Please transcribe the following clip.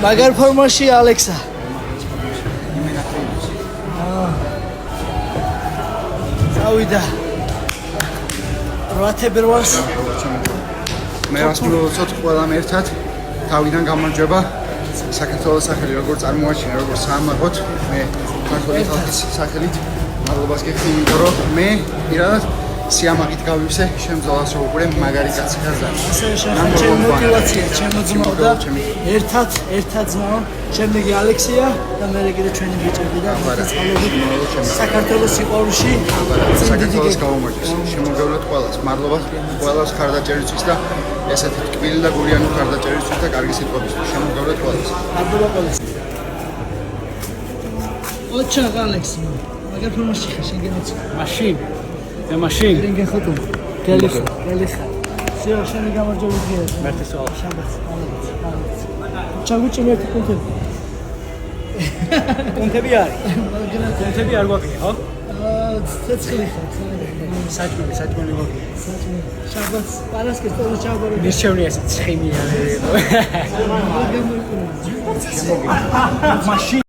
მაგარ ფორმაში ალექსა. წავიდა 8 თებერვალს. მე რას მოვუწოთ ყველამ ერთად თავიდან გამარჯვება საქართველოს სახელი როგორ წარმოაჩინე როგორ საამაყოთ მე ქართული ხალხის სახელით მადლობას გიხდი იმიტომ რომ მე პირადად სიამაყით გავივსე შემძლავას რომ უკვე მაგარი კაცი ხარ ასე ჩემი мотиваცია ჩემო ძმაო და ერთად ძმაო შემდეგი ალექსია და მე კიდე ჩვენი ბიჭები და მოწალობით საქართველოს სიყვარულში საქართველოს გაუმარჯოს შემოგევლოთ ყველას მადლობა ყველას ხარდაჭერისთვის და ესეთი ტკბილი და გულიანი ხარდაჭერისთვის და კარგი სიტყვებისთვის შემოგევლოთ ყველას მადლობა ყველას ოჩა ალექსი მაგარ ფორმაში ხარ შენ გემოც მაშინ და მაშინ რინგენ ხოტო გელიხა სიო შენი გამარჯვებით გიეს მერტე სულ შაბათს ჩაგუჭი მერტე კონტენტი კონტები არის კონტები არ გვაქვს ხო ცეცხლი ხარ საჭმელი გვაქვს შაბათს პარასკევს თორე ჩავგორო მისჩევნი ეს ცხიმი არის გამარჯვებით მაშინ